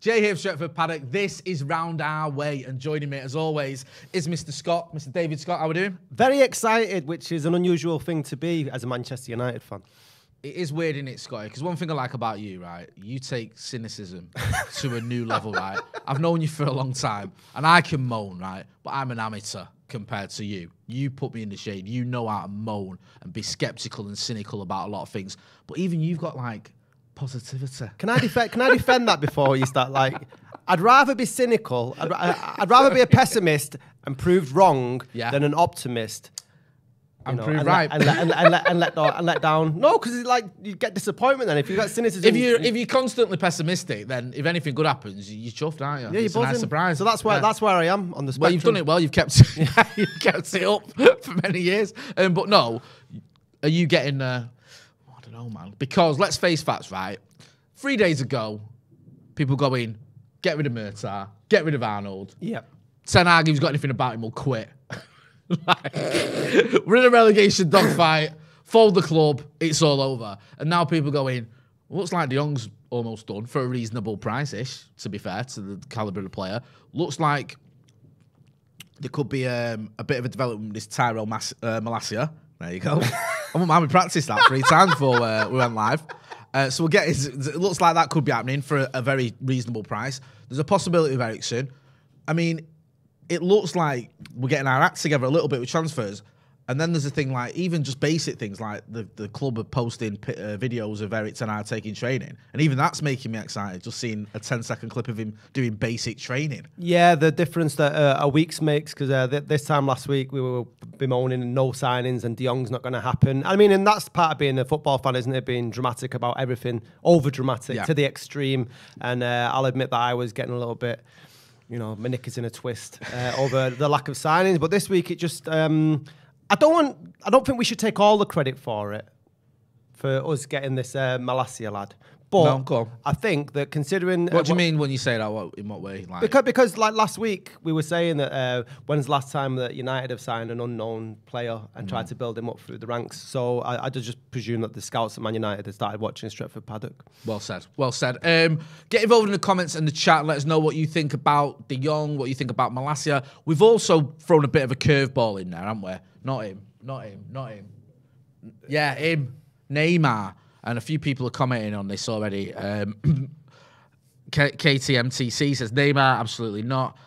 Jay here from Stretford, Paddock. This is Round Our Way, and joining me, as always, is Mr. Scott, Mr. David Scott. How are we doing? Very excited, which is an unusual thing to be as a Manchester United fan. It is weird, isn't it, Scotty? Because one thing I like about you, right, you take cynicism to a new level, right? I've known you for a long time, and I can moan, right? But I'm an amateur compared to you. You put me in the shade. You know how to moan and be sceptical and cynical about a lot of things. But even you've got, like, positivity. Can I defend that before you start? Like, I'd rather be cynical. I'd rather be a pessimist and proved wrong than an optimist. I'm proved right. And let down. No, because it's like you get disappointment then if you've got cynicism. If you're constantly pessimistic, then if anything good happens, you're chuffed, aren't you? Yeah, it's a nice surprise. So that's where I am on the spectrum. Well, you've done it well. You've kept it up for many years. But no, are you getting? I don't know, man. Because let's face facts, right? 3 days ago, people going, get rid of Murtagh, get rid of Arnold. Yeah. Ten Hag, if he's got anything about him, will quit. We're in a relegation dogfight. Fold the club. It's all over. And now people going, looks like De Jong's almost done for a reasonable price-ish, to be fair, to the calibre of the player. Looks like there could be a bit of a development with this Tyrell Malacia. There you go. I wouldn't mind we practiced that 3 times before we went live. So we'll get it looks like that could be happening for a very reasonable price. There's a possibility of Eriksen. I mean, it looks like we're getting our act together a little bit with transfers. And then there's a thing like, even just basic things like the club are posting videos of Erik Ten Hag taking training. And even that's making me excited, just seeing a 10-second clip of him doing basic training. Yeah, the difference that a week's makes, because this time last week we were bemoaning and no signings and De Jong's not going to happen. I mean, and that's part of being a football fan, isn't it? Being dramatic about everything, over-dramatic to the extreme. And I'll admit that I was getting a little bit, you know, my knickers in a twist over the lack of signings. But this week it just... I don't think we should take all the credit for it, for us getting this Malacia lad. But no, go on. I think that considering... What do you mean when you say that? In what way? Like? Because like last week, we were saying that when's the last time that United have signed an unknown player and tried to build him up through the ranks? So I just presume that the scouts at Man United had started watching Stretford Paddock. Well said. Well said. Get involved in the comments and the chat. Let us know what you think about De Jong, what you think about Malacia. We've also thrown a bit of a curveball in there, haven't we? Not him. Yeah, him. Neymar. And a few people are commenting on this already. KTMTC says, Neymar, absolutely not.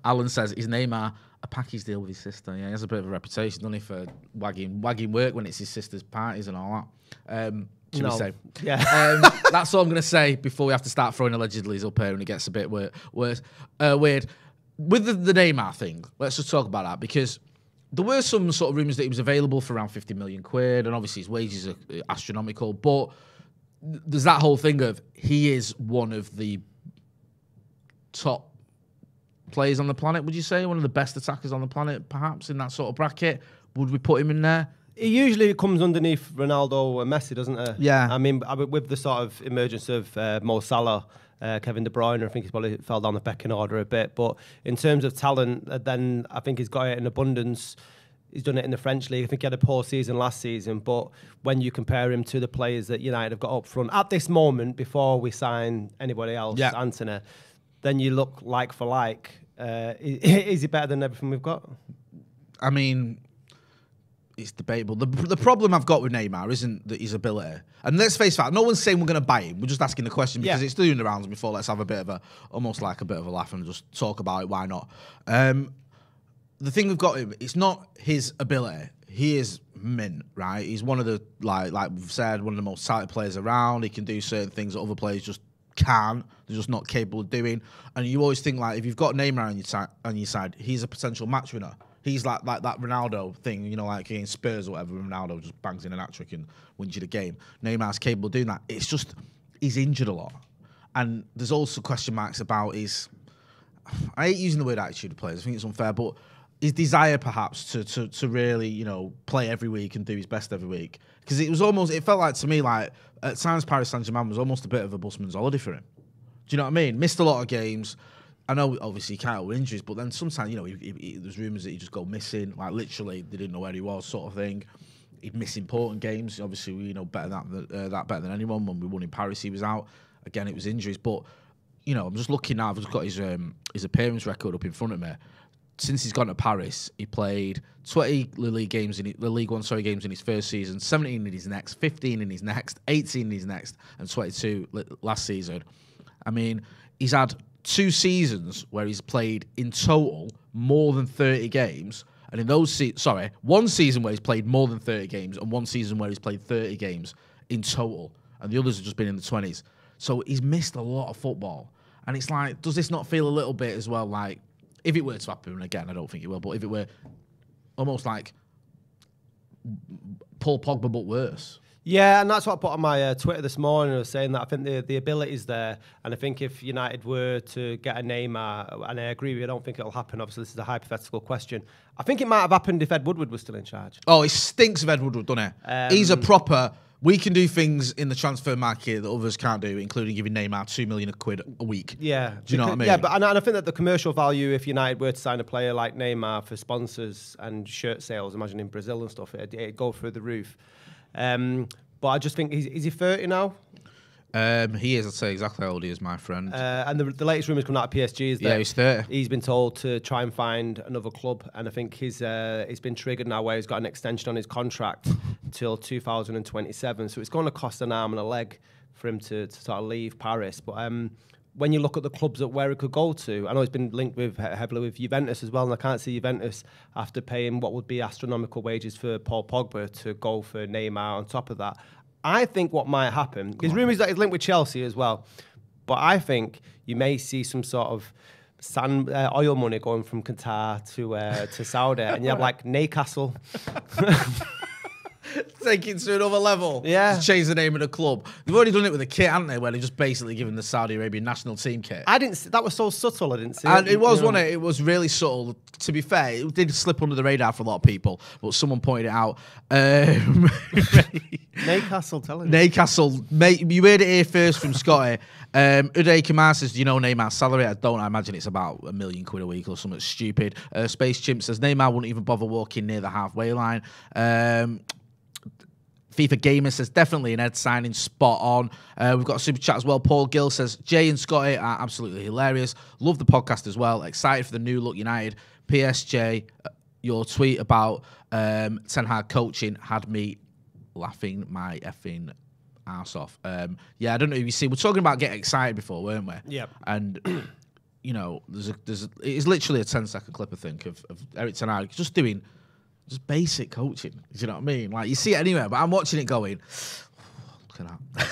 Alan says, is Neymar a package deal with his sister? Yeah, he has a bit of a reputation, doesn't he, for wagging work when it's his sister's parties and all that. Should we say? Yeah. That's all I'm going to say before we have to start throwing allegedlys up here and it gets a bit weird. With the Neymar thing, let's just talk about that, because there were some sort of rumours that he was available for around 50 million quid, and obviously his wages are astronomical, but there's that whole thing of he is one of the top players on the planet, would you say? One of the best attackers on the planet, perhaps, in that sort of bracket? Would we put him in there? It usually comes underneath Ronaldo and Messi, doesn't it? Yeah. I mean, with the sort of emergence of Mo Salah, Kevin De Bruyne, I think he's probably fell down the pecking order a bit. But in terms of talent, then I think he's got it in abundance. He's done it in the French league. I think he had a poor season last season. But when you compare him to the players that United have got up front at this moment, before we sign anybody else, Antony, then you look like for like. Is he better than everything we've got? I mean, it's debatable. The problem I've got with Neymar isn't that his ability. And let's face it, no one's saying we're going to buy him. We're just asking the question because it's doing the rounds before. Let's have a bit of almost like a bit of a laugh and just talk about it. Why not? The thing we've got him, it's not his ability. He is mint, right? He's one of the, like we've said, one of the most talented players around. He can do certain things that other players just can't. They're just not capable of doing. And you always think, like, if you've got Neymar on your side, he's a potential match winner. He's like that Ronaldo thing, you know, like against Spurs or whatever. Ronaldo just bangs in an hat-trick and wins you the game. Neymar's capable of doing that. It's just, he's injured a lot. And there's also question marks about his, I hate using the word attitude of players. I think it's unfair, but his desire perhaps to really, you know, play every week and do his best every week. Because it felt like to me, like, at times Paris Saint-Germain was almost a bit of a busman's holiday for him. Do you know what I mean? Missed a lot of games. I know, obviously, he can't help with injuries, but then sometimes, you know, there's rumours that he'd just go missing. Like, literally, they didn't know where he was, sort of thing. He'd miss important games. Obviously, we know better than anyone. When we won in Paris, he was out. Again, it was injuries. But you know, I'm just looking now. I've just got his appearance record up in front of me. Since he's gone to Paris, he played 20 League One games in his first season, 17 in his next, 15 in his next, 18 in his next, and 22 last season. I mean, he's had 2 seasons where he's played in total more than 30 games, and in those 1 season where he's played more than 30 games, and 1 season where he's played 30 games in total, and the others have just been in the 20s. So he's missed a lot of football, and it's like, does this not feel a little bit as well like? If it were to happen, and again, I don't think it will, but if it were almost like Paul Pogba, but worse. Yeah, and that's what I put on my Twitter this morning. I was saying that I think the ability's there, and I think if United were to get a Neymar, and I agree with you, I don't think it'll happen. Obviously, this is a hypothetical question. I think it might have happened if Ed Woodward was still in charge. Oh, it stinks of Ed Woodward, doesn't it? He's a proper... We can do things in the transfer market that others can't do, including giving Neymar £2 million a week. Yeah. Do you know what I mean? Yeah, but and I think that the commercial value, if United were to sign a player like Neymar for sponsors and shirt sales, imagine in Brazil and stuff, it'd go through the roof. But I just think, is he 30 now? He is, I'd say exactly how old he is, my friend. And the latest rumours coming out of PSG is that he's 30. He's been told to try and find another club, and I think he's been triggered now where he's got an extension on his contract till 2027. So it's going to cost an arm and a leg for him to sort of leave Paris. But when you look at the clubs at where it could go to, I know he's been linked with heavily with Juventus as well, and I can't see Juventus after paying what would be astronomical wages for Paul Pogba to go for Neymar on top of that. I think what might happen, there's rumours that he's linked with Chelsea as well, but I think you may see some sort of oil money going from Qatar to Saudi, and you have like Newcastle. Take it to another level. Yeah. Just change the name of the club. They've already done it with a kit, haven't they? Where they just basically given the Saudi Arabian national team kit. That was so subtle, I didn't see and it. It was, wasn't it? It was really subtle. To be fair, it did slip under the radar for a lot of people, but someone pointed it out. Newcastle, tell him. Newcastle, mate, you heard it here first from Scotty. Uday Kamar says, do you know Neymar's salary? I don't. I imagine it's about £1 million a week or something stupid. Space Chimp says, Neymar wouldn't even bother walking near the halfway line. FIFA Gamer says, definitely an Ed signing, spot on. We've got a super chat as well. Paul Gill says, Jay and Scotty are absolutely hilarious. Love the podcast as well. Excited for the new look United. PSJ, your tweet about Ten Hag coaching had me laughing my effing arse off. Yeah, I don't know if you see, we're talking about getting excited before, weren't we? Yeah. And, you know, it's literally a 10-second clip, I think, of Eric Ten Hag just doing... just basic coaching. Do you know what I mean? Like, you see it anywhere, but I'm watching it going, look at that.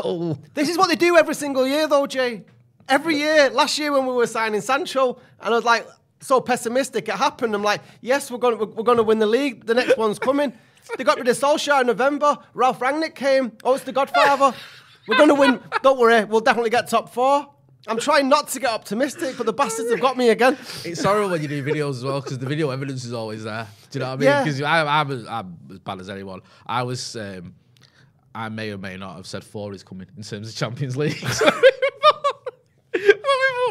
Oh. This is what they do every single year, though, Jay. Every year. Last year when we were signing Sancho, and I was like, so pessimistic. It happened. I'm like, yes, we're going to win the league. The next one's coming. They got rid of Solskjaer in November. Ralph Rangnick came. Oh, it's the Godfather. We're going to win. Don't worry. We'll definitely get top 4. I'm trying not to get optimistic, but the bastards have got me again. It's horrible when you do videos as well, because the video evidence is always there. Do you know what I mean? Because I'm as bad as anyone. I may or may not have said 4 is coming in terms of Champions League. So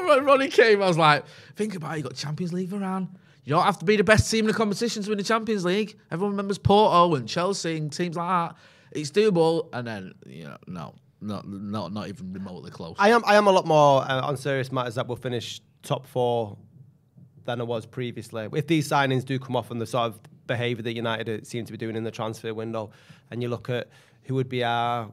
when Ronnie came, I was like, think about it, you got Champions League Varane. You don't have to be the best team in the competition to win the Champions League. Everyone remembers Porto and Chelsea and teams like that. It's doable, and then, you know, no. Not even remotely close. I am a lot more on serious matters that we'll finish top 4 than I was previously. If these signings do come off and the sort of behaviour that United seem to be doing in the transfer window, and you look at who would be our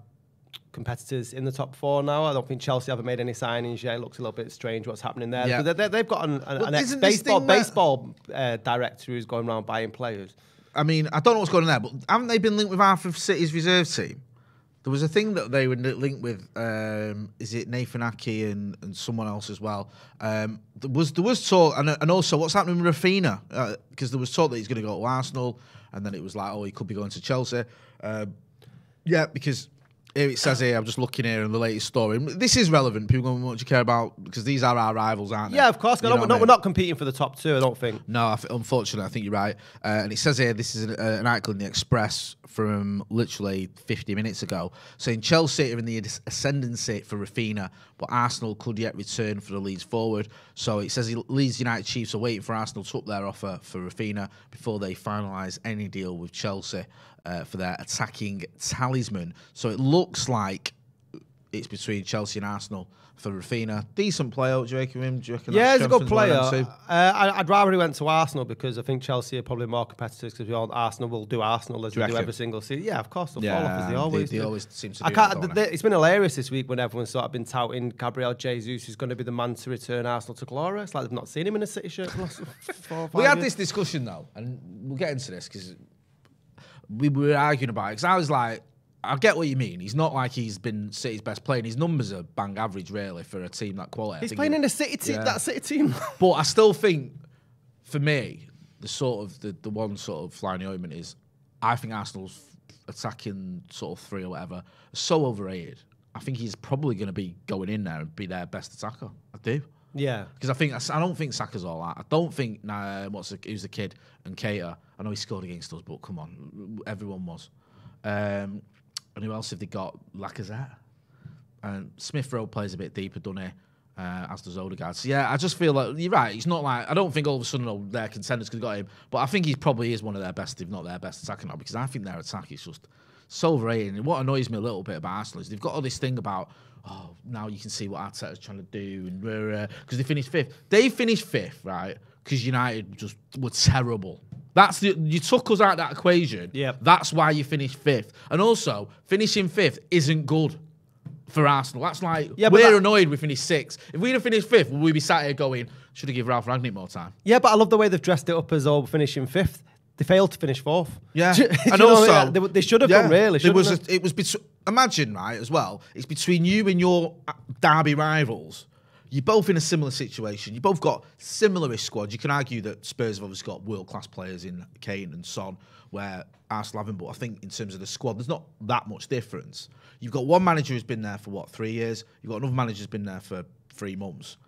competitors in the top 4 now, I don't think Chelsea haven't made any signings yet. It looks a little bit strange what's happening there. Yeah. But they've got an ex-baseball director who's going around buying players. I mean, I don't know what's going on there, but haven't they been linked with half of City's reserve team? There was a thing that they were linked with, is it Nathan Ake and someone else as well? There was talk, and also what's happening with Rafinha? Because there was talk that he's going to go to Arsenal, and then it was like, oh, he could be going to Chelsea. Yeah, because here it says here, I'm just looking here in the latest story. This is relevant. People don't much care about, because these are our rivals, aren't they? Yeah, of course. We're not competing for the top 2, I don't think. No, unfortunately, I think you're right. And it says here, this is an article in the Express from literally 50 minutes ago, saying Chelsea are in the ascendancy for Rafinha, but Arsenal could yet return for the Leeds forward. So it says Leeds United Chiefs are waiting for Arsenal to up their offer for Rafinha before they finalise any deal with Chelsea for their attacking talisman. So it looks like it's between Chelsea and Arsenal for Rafinha. Decent player. Do you reckon him? Do you reckon yeah, he's a good player. Too? I'd rather he went to Arsenal because I think Chelsea are probably more competitors because Arsenal will do Arsenal as they do every single season. Yeah, of course, they'll fall off as they always do. They always seem to do that, it's been hilarious this week when everyone's sort of been touting Gabriel Jesus who's going to be the man to return Arsenal to glory. It's like they've not seen him in a City shirt for the last 4 or 5 We had years. this discussion though, and we'll get into this because we were arguing about it. Because I was like, I get what you mean. He's not like he's been City's best player. And his numbers are bang average, really, for a team that quality. He's playing in a City team, that City team. But I still think, for me, the one sort of flying the ointment is, I think Arsenal's attacking sort of 3 or whatever are so overrated. I think he's probably going to be going in there and be their best attacker. I do. Yeah. Because I don't think Saka's all that. I don't think who's the kid and Keita. I know he scored against us, but come on, everyone was. And who else have they got? Lacazette. And Smith Rowe plays a bit deeper, doesn't he? As does Odegaard. So yeah, I just feel like you're right. It's not like I don't think all of a sudden they're contenders because they got him, but I think he probably is one of their best, if not their best attacker now. Because I think their attack is just so overrated. And what annoys me a little bit about Arsenal is they've got all this thing about now you can see what Arteta's trying to do, and because they finished 5th. They finished 5th, right? Because United just were terrible. You took us out of that equation. Yep. That's why you finished 5th. And also, finishing 5th isn't good for Arsenal. That's like, we're annoyed we finished 6th. If we'd have finished 5th, would we be sat here going, should have given Ralph Rangnick more time? Yeah, but I love the way they've dressed it up as all finishing 5th. They failed to finish 4th. Yeah. And also, they should have done, really. It was imagine, right, as well, it's between you and your derby rivals. You're both in a similar situation. You both got similar-ish squads. You can argue that Spurs have obviously got world-class players in Kane and Son, where Arsenal haven't. But I think in terms of the squad, there's not that much difference. You've got one manager who's been there for, 3 years? You've got another manager who's been there for 3 months.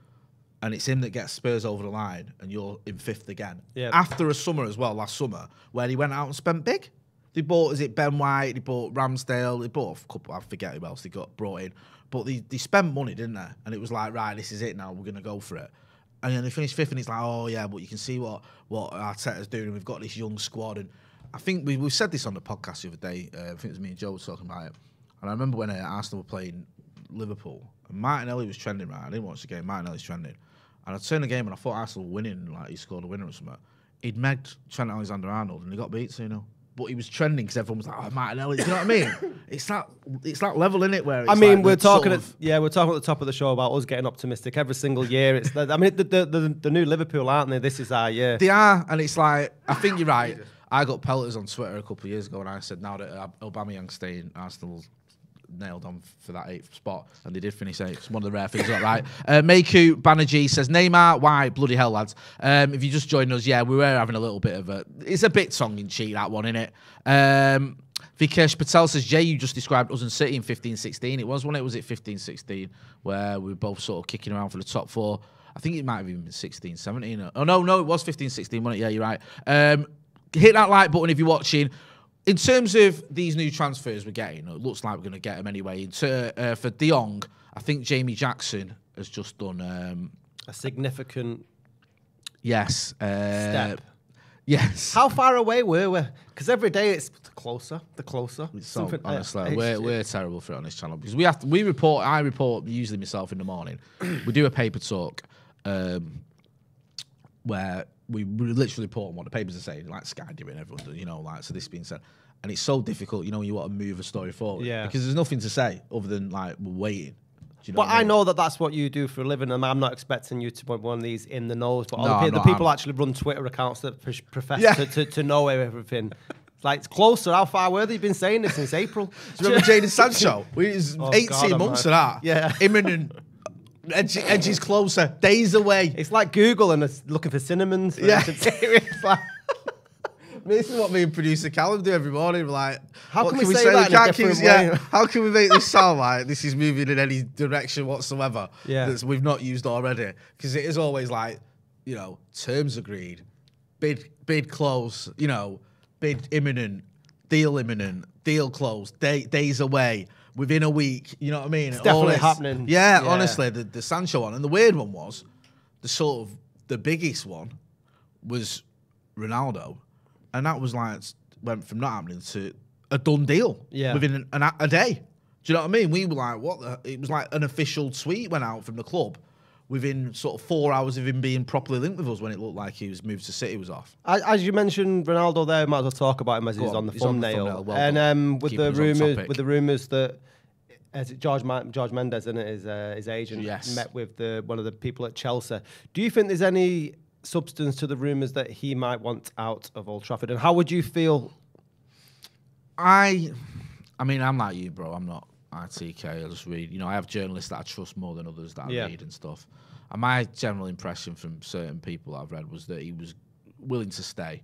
And it's him that gets Spurs over the line, and you're in 5th again. Yeah. After a summer as well, last summer, where he went out and spent big. They bought, Ben White, they bought Ramsdale, they bought a couple, I forget who else they got brought in. But they spent money, didn't they? And it was like, right, this is it now, we're going to go for it. And then they finished 5th, and it's like, oh, yeah, but you can see what Arteta's doing, and we've got this young squad. And I think we said this on the podcast the other day, I think it was me and Joe were talking about it. And I remember when Arsenal were playing Liverpool, and Martinelli was trending, right? I didn't watch the game, Martinelli's trending. And I turned the game, and I thought Arsenal were winning, like he scored a winner or something. He'd megged Trent Alexander-Arnold, and he got beat 2-0. But he was trending because everyone was like, "Oh, Martinelli." Do you know what I mean? It's that level in it where it's we're talking at the top of the show about us getting optimistic every single year. It's the new Liverpool, aren't they? This is our year. They are, and it's like I think you're right. I got pelters on Twitter a couple of years ago, and I said now that Aubameyang's staying, Arsenal nailed on for that 8th spot, and they did finish 8th. It's one of the rare things, right? Meku Banerjee says, Neymar, why? Bloody hell, lads. If you just joined us, yeah, we were having a little bit of it's a bit tongue-in-cheek, that one, innit? Vikesh Patel says, Jay, you just described us and City in 15-16. It was when it was at 15-16, where we were both sort of kicking around for the top 4. I think it might have even been 16-17. Oh, no, it was 15-16, wasn't it? Yeah, you're right. Hit that like button if you're watching. In terms of these new transfers we're getting, it looks like we're going to get them anyway. For De Jong, I think Jamie Jackson has just done a significant step. Yes. How far away were we? Because every day it's the closer. So, honestly, we're terrible for it on this channel because I report usually myself in the morning. We do a paper talk where we literally report on what the papers are saying, like Sky do it, and everyone does, so this being said. And it's so difficult, when you want to move a story forward. Yeah. Because there's nothing to say other than, we're waiting. Do you know but I know that's what you do for a living, and I'm not expecting you to put one of these in the nose, but the people actually run Twitter accounts that profess to know everything. It's closer. How far were they? You've been saying this since April. Do you remember Jadon Sancho? It was 18 months of that. Yeah. Imminent. Edge is closer. Days away. It's like Google and it's looking for cinnamons. Yeah. This is what me and producer Callum do every morning. We're like, how can we say that in a different way? How can we make this sound like this is moving in any direction whatsoever that we've not used already? Because it is always terms agreed, bid close, bid imminent, deal closed, days away, within a week. You know what I mean? It's definitely happening. Yeah, honestly, the Sancho one. And the weird one was, the biggest one was Ronaldo. And that was went from not happening to a done deal within a day. Do you know what I mean? We were like, what the? It was like an official tweet went out from the club within sort of 4 hours of him being properly linked with us when it looked like he was moved to City was off. As you mentioned, Ronaldo there, might as well talk about him as he's on the thumbnail. Well and with the rumours that as George Mendes, isn't it, his agent, met with one of the people at Chelsea. Do you think there's any substance to the rumours that he might want out of Old Trafford? And how would you feel? I mean, I'm like you, bro. I'm not ITK. I just read. You know, I have journalists that I trust more than others that I read and stuff. And my general impression from certain people that I've read was that he was willing to stay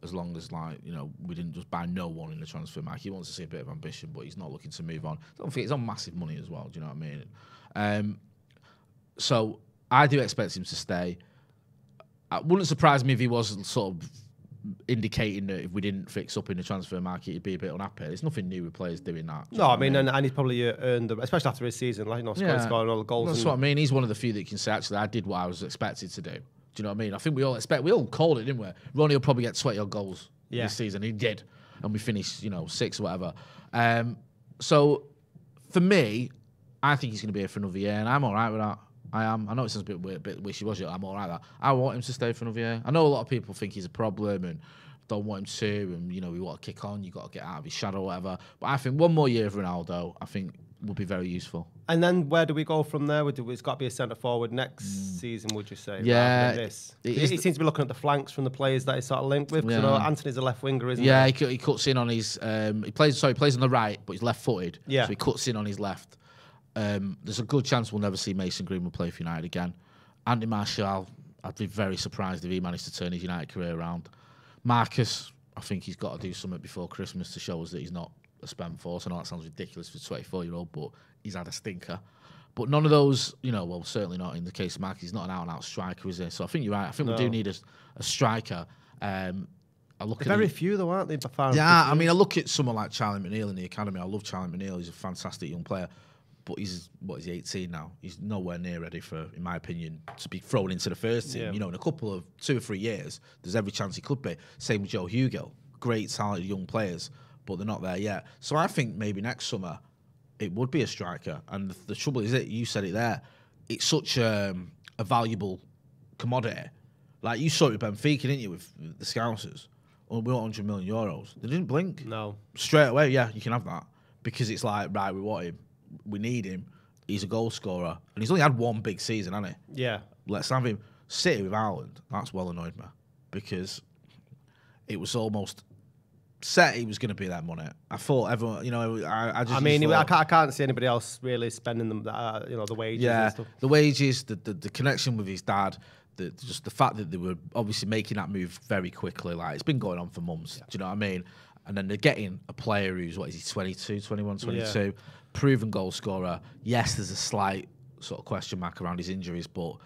as long as, like, you know, we didn't just buy no one in the transfer market. He wants to see a bit of ambition, but he's not looking to move on. I don't think he's on massive money as well. Do you know what I mean? So I do expect him to stay. It wouldn't surprise me if he was sort of indicating that if we didn't fix up in the transfer market, he'd be a bit unhappy. There's nothing new with players doing that. No, I mean, and he's probably earned them, especially after his season, like, you know, scoring all the goals. That's what I mean. He's one of the few that can say, actually, I did what I was expected to do. Do you know what I mean? I think we all called it, didn't we? Ronnie will probably get 20 odd goals this season. He did. And we finished, you know, 6 or whatever. So, for me, I think he's going to be here for another year, and I'm all right with that. I am. I know it sounds a bit weird, a bit wishy-washy. I'm all right with that. I want him to stay for another year. I know a lot of people think he's a problem and don't want him to, and, you know, we want to kick on. You got to get out of his shadow or whatever. But I think one more year of Ronaldo, I think, would be very useful. And then where do we go from there? It's got to be a centre forward next season, would you say? Yeah. This? He seems to be looking at the flanks from the players that he's sort of linked with. Yeah. You know, Anthony's a left winger, isn't he? Yeah, he cuts in on his. He plays on the right, but he's left-footed. Yeah. So he cuts in on his left. There's a good chance we'll never see Mason Greenwood play for United again. Andy Martial, I'd be very surprised if he managed to turn his United career around. Marcus, I think he's got to do something before Christmas to show us that he's not a spent force. I know that sounds ridiculous for a 24-year-old, but he's had a stinker. But none of those, you know, well, certainly not in the case of Marcus. He's not an out-and-out striker, is he? So I think you're right. I think we do need a striker. I look at very few, though, aren't they? I mean, I look at someone like Charlie McNeil in the academy. I love Charlie McNeil. He's a fantastic young player. But he's 18 now? He's nowhere near ready for, in my opinion, to be thrown into the first team. Yeah. You know, in a couple of 2 or 3 years, there's every chance he could be. Same with Joe Hugill. Great, talented young players, but they're not there yet. So I think maybe next summer it would be a striker. And the trouble is, you said it there, it's such a valuable commodity. Like, you saw it with Benfica, didn't you, with the Scousers? Oh, we want €100 million. They didn't blink. No. Straight away, yeah, you can have that. Because it's like, right, we want him. We need him. He's a goal scorer. And he's only had one big season, hasn't he? Yeah. Let's have him. City with Ireland, that's well annoyed me. Because it was almost set he was going to be that money. I thought everyone, you know, I can't see anybody else really spending them, you know, the wages and stuff. The wages, the connection with his dad, just the fact that they were obviously making that move very quickly. Like, it's been going on for months. Yeah. Do you know what I mean? And then they're getting a player who's, 22, 21, 22, proven goal scorer. Yes, there's a slight sort of question mark around his injuries, but,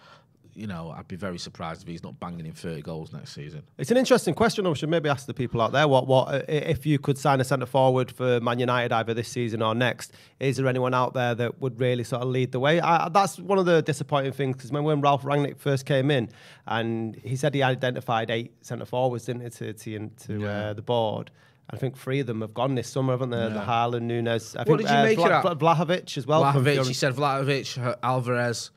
you know, I'd be very surprised if he's not banging in 30 goals next season. It's an interesting question. I should maybe ask the people out there, what if you could sign a centre forward for Man United either this season or next, is there anyone out there that would really sort of lead the way? That's one of the disappointing things, because when Ralph Rangnick first came in, and he said he identified 8 centre forwards, didn't he, to the board. I think 3 of them have gone this summer, haven't they? Yeah. The Haaland, Nunes. I think did you make it up? Vlahovic as well. Vlahovic, he said Vlahovic, Alvarez,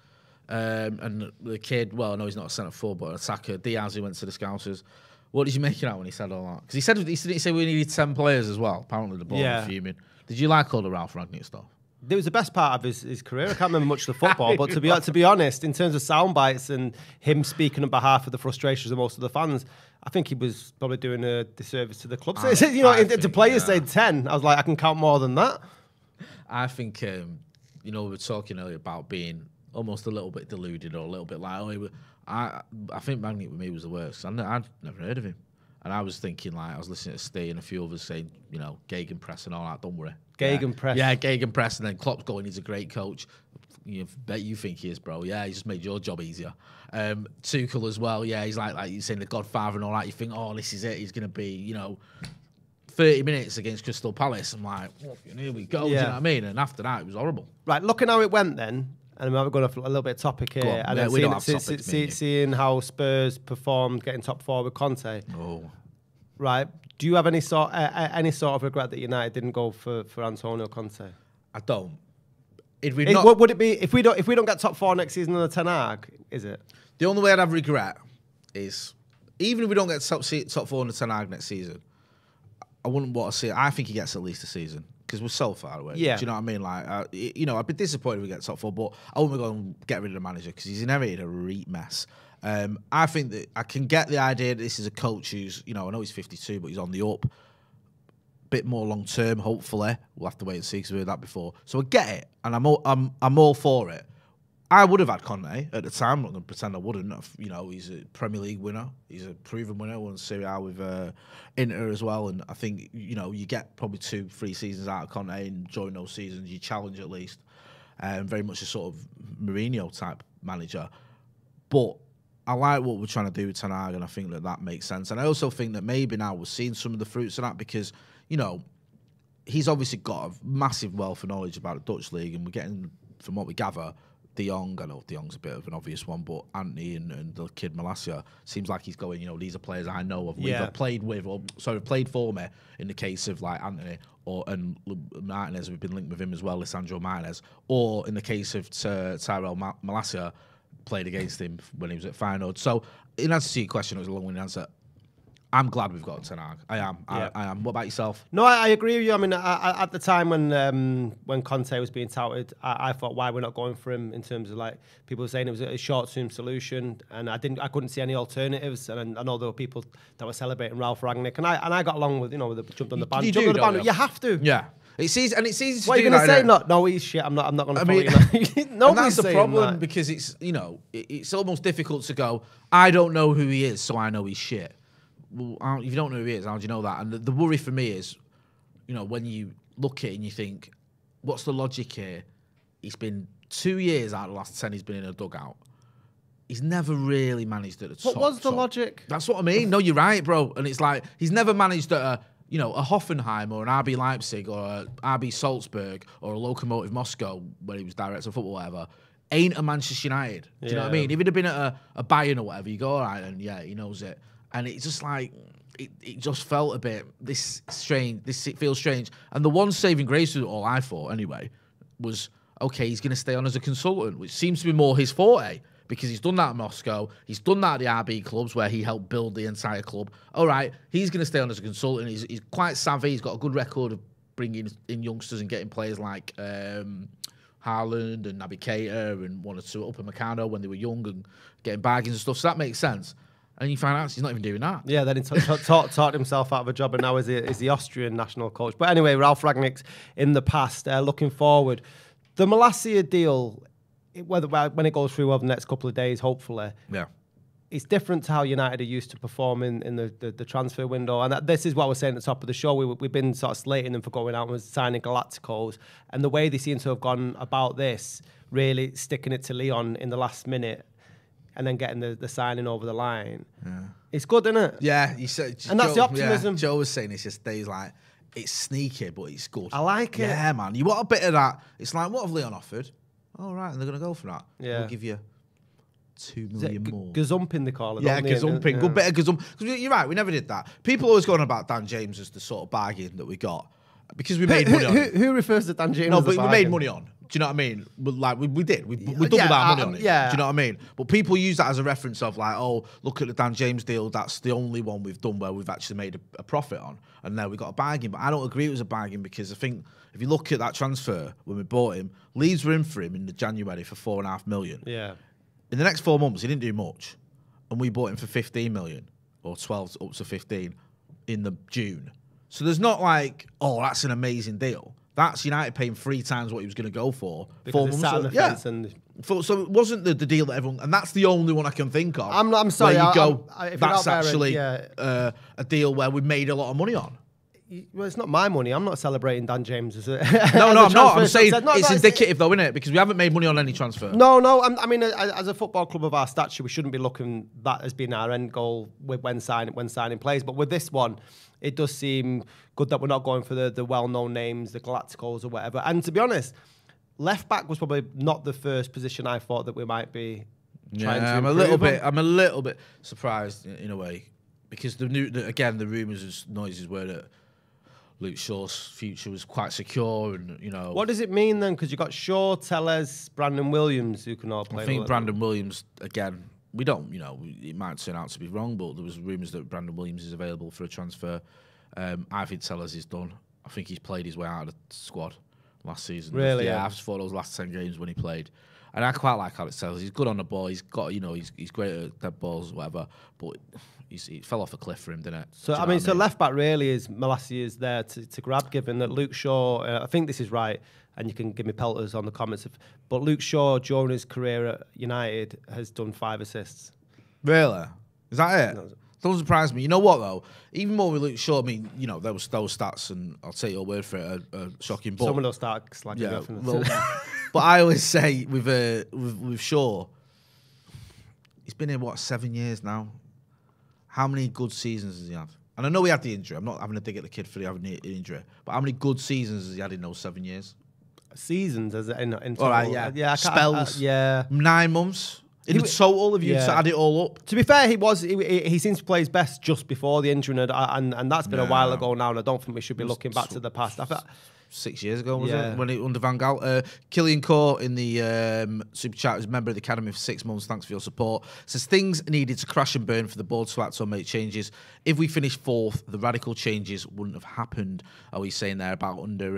and the kid, well, no, he's not a centre forward, but an attacker, Diaz, who went to the Scousers. What did you make it out when he said all that? Because he didn't say we needed 10 players as well. Apparently the board was fuming. Did you like all the Ralph Rangnick stuff? It was the best part of his career. I can't remember much of the football, but to be honest, in terms of sound bites and him speaking on behalf of the frustrations of most of the fans, I think he was probably doing a disservice to the club. So, you know, to players saying 10, I was like, I can count more than that. I think, you know, we were talking earlier about being almost a little bit deluded or a little bit like, I think Rangnick with me was the worst. I'd never heard of him. And I was thinking, like, I was listening to Steve and a few others saying, you know, Gegenpress and all that, don't worry. Gegenpress. Yeah, Gegenpress. And then Klopp's going, he's a great coach. Bet you think he is, bro. Yeah, he just made your job easier. Tuchel as well. Yeah, he's like you're saying the Godfather and all that. You think, oh, this is it. He's going to be, you know, 30 minutes against Crystal Palace. I'm like, oh, here we go. Yeah. Do you know what I mean? And after that, it was horrible. Right, looking how it went then, and we're going off a little bit of topic here. And then seeing how Spurs performed, getting top 4 with Conte. Oh. Right. Do you have any sort of regret that United didn't go for Antonio Conte? I don't. Not, would it be if we don't get top 4 next season under Ten Hag? Is it the only way I'd have regret is even if we don't get top 4 under Ten Hag next season, I wouldn't want to see it. I think he gets at least a season because we're so far away. Yeah. Do you know what I mean? Like, I'd be disappointed if we get top 4, but I wouldn't go and get rid of the manager because he's inherited a reet mess. I think that I can get the idea that this is a coach who's, I know he's 52, but he's on the up. Bit more long term, hopefully. We'll have to wait and see because we've heard that before. So I get it, and I'm all for it. I would have had Conte at the time. I'm not going to pretend I wouldn't. He's a Premier League winner. He's a proven winner. Won Serie A with Inter as well. And I think you get probably 2-3 seasons out of Conte, and during those seasons you challenge at least. Very much a sort of Mourinho type manager, but I like what we're trying to do with Ten Hag, and I think that makes sense. And I also think that maybe now we're seeing some of the fruits of that because, he's obviously got a massive wealth of knowledge about the Dutch league, and we're getting, from what we gather, De Jong. I know De Jong's a bit of an obvious one, but Anthony and the kid Malacia seems like he's going, these are players I know of. Either played with or, played for me in the case of like Anthony and Martinez, we've been linked with him as well, Lisandro Martinez, or in the case of Tyrell Malacia, played against him when he was at Feyenoord. So, in answer to your question, it was a long-winded answer. I'm glad we've got Ten Hag. I am. Yeah. I am. What about yourself? No, I agree with you. I mean, at the time when Conte was being touted, I thought, why we're not going for him in terms of like people were saying it was a short-term solution, and I couldn't see any alternatives. And I know there were people that were celebrating Ralph Rangnick, and I got along with jumped on the band. You have to. Yeah. It's easy to do. What are you going to say? No, he's shit. I'm not going to follow you. And that's the problem because it's it's almost difficult to go, I don't know who he is, so I know he's shit. Well, if you don't know who he is, how do you know that? And the worry for me is, when you look at it and you think, what's the logic here? He's been 2 years out of the last 10 he's been in a dugout. He's never really managed at the top. What was the logic? That's what I mean. No, you're right, bro. And it's like, he's never managed at a Hoffenheim or an RB Leipzig or a RB Salzburg or a Lokomotiv Moscow when he was director of football, whatever. Ain't a Manchester United. Do you know what I mean? If he'd have been at a Bayern or whatever, you go, all right, and yeah, he knows it. And it's just like, it just felt a bit, it feels strange. And the one saving grace with it all, I thought, anyway, was, okay, he's going to stay on as a consultant, which seems to be more his forte, because he's done that at Moscow, he's done that at the RB clubs, where he helped build the entire club. All right, he's going to stay on as a consultant, he's quite savvy, he's got a good record of bringing in youngsters and getting players like Haaland and Naby Keita and one or two Upamecano when they were young and getting bargains and stuff, so that makes sense. And you find out he's not even doing that. Yeah, then he taught himself out of a job, and now is the Austrian national coach. But anyway, Ralph Rangnick's in the past. Looking forward, the Malacia deal, when it goes through over the next couple of days, hopefully, it's different to how United are used to perform in the transfer window. And this is what we're saying at the top of the show. We've been sort of slating them for going out and signing Galacticos, and the way they seem to have gone about this, really sticking it to Leon in the last minute, and then getting the signing over the line. Yeah. It's good, isn't it? Yeah, you said, and that's the optimism. Yeah, Joe was saying this yesterday. He's like, it's sneaky, but it's good. I like it. Yeah, man. You want a bit of that. It's like, what have Leon offered? All right, and they're going to go for that. Yeah. We'll give you 2 million more. Gazumping, they call it. Yeah, gazumping. Yeah. Good bit of gazump. Because you're right, we never did that. People always going about Dan James as the sort of bargain that we got. Because we made money on him. Who refers to Dan James as a bargain? We made money on. Do you know what I mean? But like we did. We doubled our money on it. Yeah. Do you know what I mean? But people use that as a reference of like, oh, look at the Dan James deal. That's the only one we've done where we've actually made a profit on. And now we got a bargain. But I don't agree it was a bargain because I think if you look at that transfer when we bought him, Leeds were in for him in the January for $4.5 million. Yeah. In the next 4 months, he didn't do much. And we bought him for 15 million or 12 up to 15 in the June. So there's not like, oh, that's an amazing deal. That's United paying 3 times what he was going to go for. Because 4 months. Yeah. So it wasn't the deal that everyone, and that's the only one I can think of. I'm sorry. That's actually a deal where we made a lot of money on. Well, it's not my money. I'm not celebrating Dan James as a No, I'm not. I'm saying it's indicative, though, isn't it? Because we haven't made money on any transfer. No. I mean, as a football club of our stature, we shouldn't be looking that as being our end goal when signing players. But with this one, it does seem good that we're not going for the well-known names, the Galacticos or whatever. And to be honest, left back was probably not the first position I thought that we might be trying to improve on. I'm a little bit surprised in a way because the rumours and noises were that Luke Shaw's future was quite secure, and What does it mean then? Because you got Shaw, Tellez, Brandon Williams, who can all play. I think Brandon Williams again. We don't, it might turn out to be wrong, but there was rumours that Brandon Williams is available for a transfer. I think Tellez is done. I think he's played his way out of the squad last season. Really? Yeah, I just thought those last 10 games when he played. And I quite like Alex Tellez. He's good on the ball. He's got, he's great at dead balls, whatever. But he fell off a cliff for him, didn't it? So, left back really is Malacia's there to grab, given that Luke Shaw, I think this is right, and you can give me pelters on the comments, but Luke Shaw, during his career at United, has done 5 assists. Really? Is that it? No. Don't surprise me. You know what, though? Even more with Luke Shaw, those stats, and I'll take your word for it, are shocking. But some of those stats, like but I always say with Shaw, he's been here, 7 years now? How many good seasons has he had? And I know he had the injury. I'm not having a dig at the kid for having the injury. But how many good seasons has he had in those 7 years? Seasons? As in all right, yeah. Spells? 9 months? In total, if you add it all up. To be fair, he seems to play his best just before the injury, and that's been a while ago now, and I don't think we should be looking back to the past. 6 years ago, was it? When under Van Gaal. Killian Core in the Super Chat is a member of the Academy for 6 months. Thanks for your support. Says things needed to crash and burn for the board to act on make changes. If we finished 4th, the radical changes wouldn't have happened. Are we saying there about under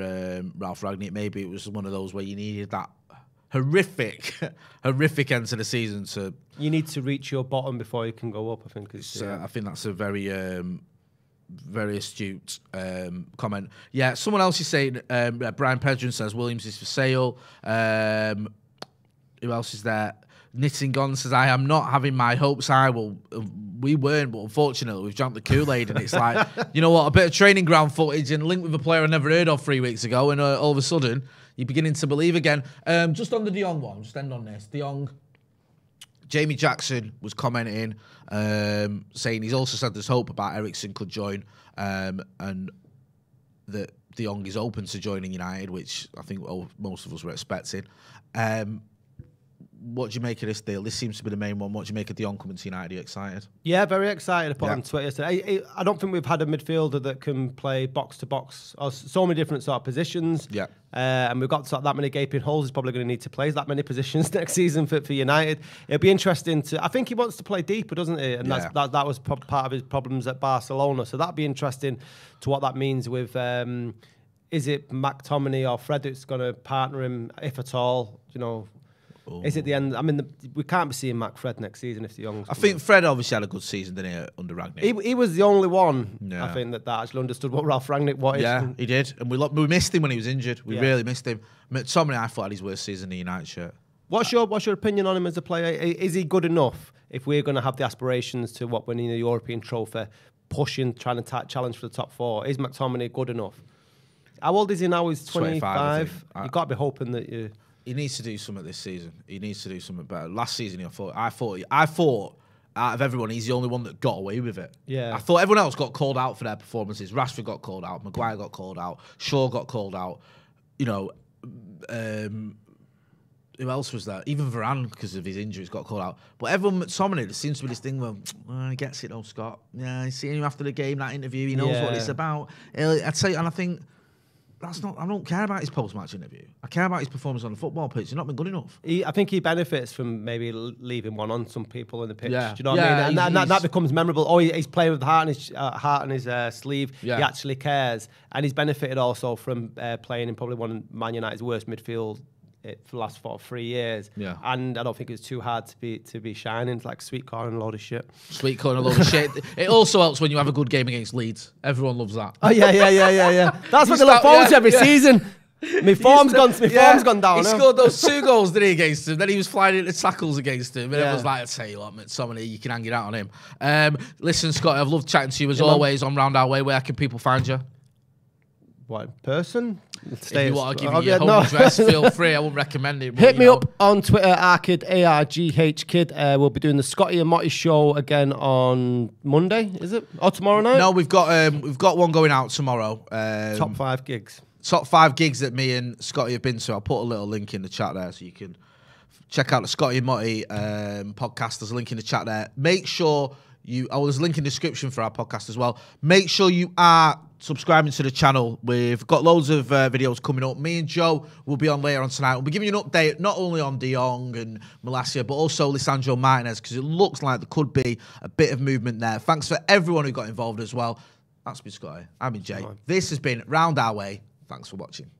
Ralph Rangnick? Maybe it was one of those where you needed that horrific end to the season. You need to reach your bottom before you can go up, I think. I think that's a very astute comment. Yeah, someone else is saying, Brian Pedron says Williams is for sale. Who else is there? Knitting Gone says, I am not having my hopes high. Well, we weren't, but unfortunately we've jumped the Kool-Aid, and it's like, you know what, a bit of training ground footage and linked with a player I never heard of 3 weeks ago, and all of a sudden you're beginning to believe again. Just on the De Jong one, just end on this. De Jong, Jamie Jackson was commenting, saying he's also said there's hope about Eriksen could join, and that De Jong is open to joining United, which I think most of us were expecting. What do you make of this deal? This seems to be the main one. What do you make of De Jong coming to United? Are you excited? Yeah, very excited. I put on Twitter today. I don't think we've had a midfielder that can play box to box, or so many different sort of positions. Yeah. And we've got that many gaping holes. He's probably going to need to play that many positions next season for United. It'll be interesting to. I think he wants to play deeper, doesn't he? And that was part of his problems at Barcelona. So that'd be interesting to what that means with. Is it McTominay or Fred that's going to partner him, if at all? Is it the end? I mean, we can't be seeing Fred next season if De Jong's. I think Fred obviously had a good season, didn't he, under Rangnick? He was the only one, I think, that actually understood what Ralph Rangnick wanted. Yeah, he did. And we missed him when he was injured. We really missed him. McTominay, I thought, had his worst season in the United shirt. What's your opinion on him as a player? Is he good enough if we're going to have the aspirations to winning the European trophy, pushing, trying to challenge for the top 4? Is McTominay good enough? How old is he now? He's 25. You've got to be hoping that you... He needs to do something this season. He needs to do something better. Last season, I thought out of everyone, he's the only one that got away with it. Yeah. I thought everyone else got called out for their performances. Rashford got called out. Maguire got called out. Shaw got called out. Who else was there? Even Varane, because of his injuries, got called out. But everyone, McTominay, there seems to be this thing where he gets it, though, Scott. Yeah, you see him after the game, that interview. He knows what it's about. I'd say, and I think. That's not. I don't care about his post-match interview. I care about his performance on the football pitch. He's not been good enough. I think he benefits from maybe leaving one on some people in the pitch. Yeah. Do you know what I mean? And that becomes memorable. Oh, he's playing with heart on his sleeve. Yeah. He actually cares, and he's benefited also from playing in probably one of Man United's worst midfield for the last 3 years. Yeah. And I don't think it's too hard to be shining. It's like sweet corn and a load of shit. Sweet corn and a load of shit. It also helps when you have a good game against Leeds. Everyone loves that. Oh yeah. That's what they look forward to every season. My form's gone down. He scored those 2 goals, didn't he, against him? Then he was flying into tackles against him. And everyone's like, I'll tell you what, McTominay, you can hang it out on him. Listen, Scott, I've loved chatting to you as always on Round Our Way. Where can people find you? What, person? If you want to give me your home address, feel free. I won't recommend it. Hit me up on Twitter, Arkid, ARGH Kid. We'll be doing the Scotty and Motty show again on Monday, is it? Or tomorrow night? No, we've got one going out tomorrow. Top 5 gigs. Top 5 gigs that me and Scotty have been to. I'll put a little link in the chat there so you can check out the Scotty and Motty podcast. There's a link in the chat there. Make sure there's a link in the description for our podcast as well. Make sure you are subscribing to the channel. We've got loads of videos coming up. Me and Joe will be on later on tonight. We'll be giving you an update not only on De Jong and Malacia, but also Lisandro Martinez, because it looks like there could be a bit of movement there. Thanks for everyone who got involved as well. That's been Scotty. I've been Jay. This has been Round Our Way. Thanks for watching.